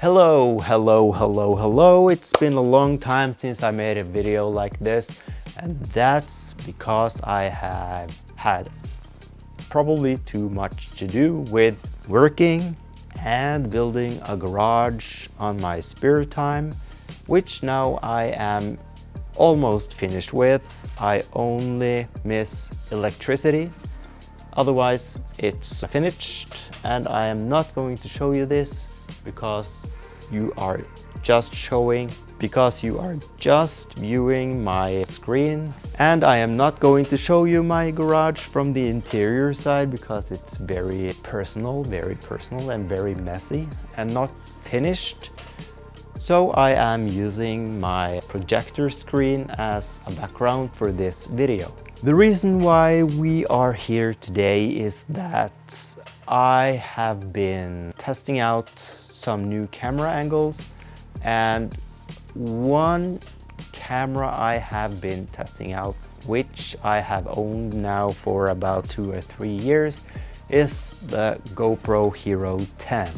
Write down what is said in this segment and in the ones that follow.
Hello. It's been a long time since I made a video like this, and that's because I have had probably too much to do with working and building a garage on my spare time, which now I am almost finished with. I only miss electricity. Otherwise, it's finished, and I am not going to show you this because you are just viewing my screen, and I am not going to show you my garage from the interior side because it's very personal and very messy and not finished. So I am using my projector screen as a background for this video. The reason why we are here today is that I have been testing out some new camera angles, and one camera I have been testing out, which I have owned now for about 2 or 3 years, is the GoPro Hero 10.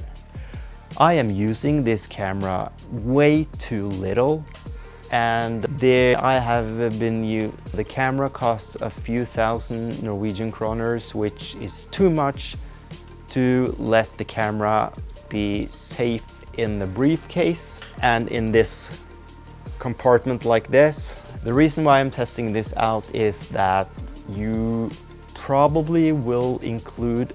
I am using this camera way too little, and the camera costs a few thousand Norwegian kroners, which is too much to let the camera be safe in the briefcase and in this compartment like this. The reason why I'm testing this out is that you probably will include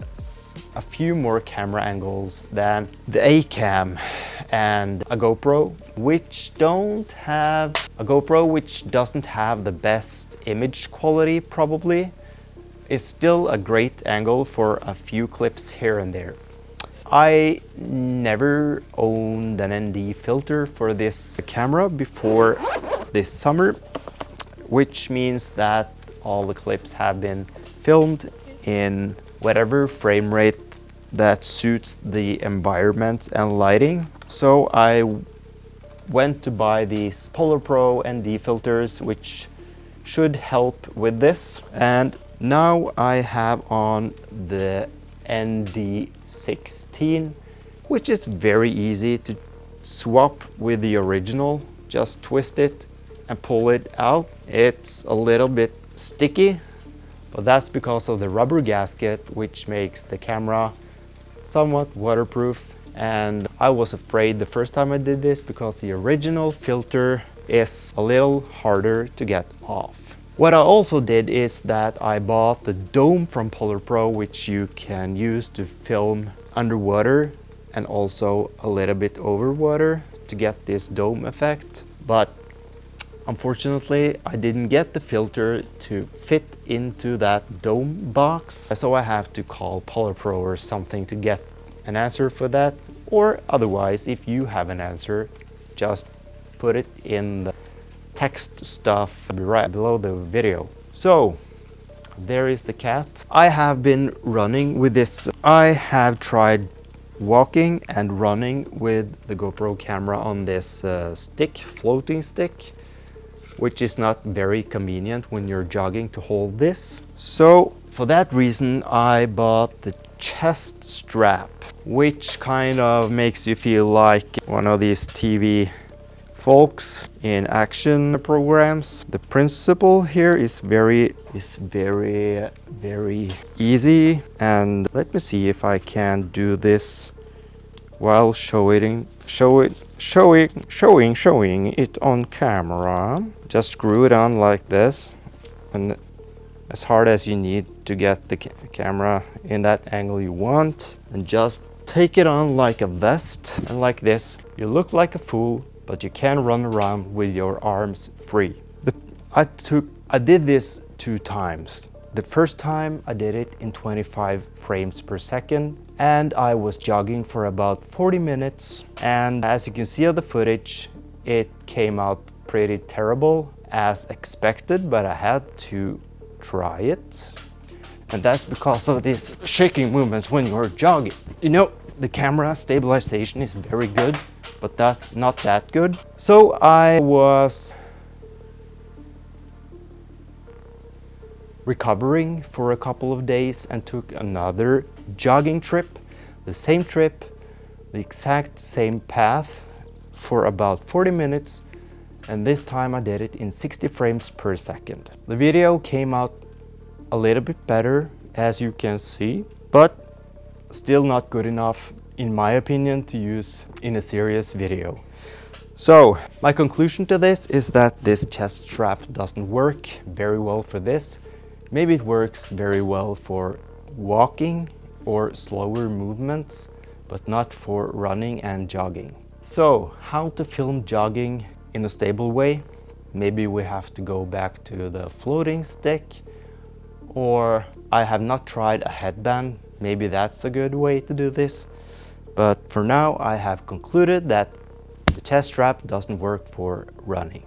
a few more camera angles than the A-cam and a GoPro, which doesn't have the best image quality probably. Is still a great angle for a few clips here and there. I never owned an ND filter for this camera before this summer, which means that all the clips have been filmed in whatever frame rate that suits the environment and lighting. So I went to buy these Polar Pro ND filters, which should help with this. And now I have on the ND16, which is very easy to swap with the original. Just twist it and pull it out. It's a little bit sticky, but that's because of the rubber gasket, which makes the camera somewhat waterproof. And I was afraid the first time I did this because the original filter is a little harder to get off. What I also did is that I bought the dome from Polar Pro, which you can use to film underwater and also a little bit over water to get this dome effect. But unfortunately, I didn't get the filter to fit into that dome box. So I have to call Polar Pro or something to get an answer for that. Or otherwise, if you have an answer, just put it in the text stuff right below the video. So there is the cat. I have been running with this. I have tried walking and running with the GoPro camera on this floating stick, which is not very convenient when you're jogging to hold this. So for that reason, I bought the chest strap, which kind of makes you feel like one of these TV folks in action programs. The principle here is very easy, and let me see if I can do this while showing it on camera. Just screw it on like this, and as hard as you need to get the camera in that angle you want, and just take it on like a vest, and like this you look like a fool, but you can run around with your arms free. I did this 2 times. The first time I did it in 25 frames per second, and I was jogging for about 40 minutes. And as you can see on the footage, it came out pretty terrible as expected, but I had to try it. And that's because of these shaking movements when you're jogging. You know, the camera stabilization is very good, but not that good. So I was recovering for a couple of days and took another jogging trip, the same trip, the exact same path for about 40 minutes, and this time I did it in 60 frames per second. The video came out a little bit better, as you can see, but still not good enough in my opinion to use in a serious video. So my conclusion to this is that this chest strap doesn't work very well for this. Maybe it works very well for walking or slower movements, but not for running and jogging. So how to film jogging in a stable way? Maybe we have to go back to the floating stick, or I have not tried a headband. Maybe that's a good way to do this. But for now I have concluded that the chest strap doesn't work for running.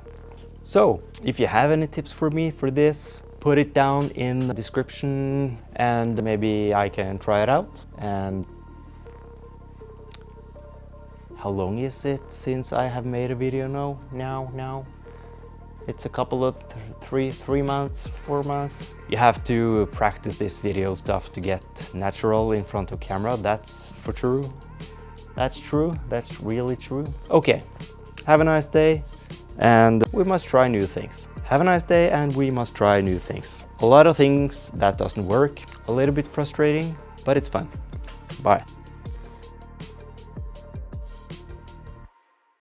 So if you have any tips for me for this, put it down in the description and maybe I can try it out. And how long is it since I have made a video now? It's a couple of three months, 4 months. You have to practice this video stuff to get natural in front of camera. That's for true. That's true. That's really true. Okay, have a nice day, and we must try new things. Have a nice day, and we must try new things. A lot of things that doesn't work, a little bit frustrating, but it's fun. Bye.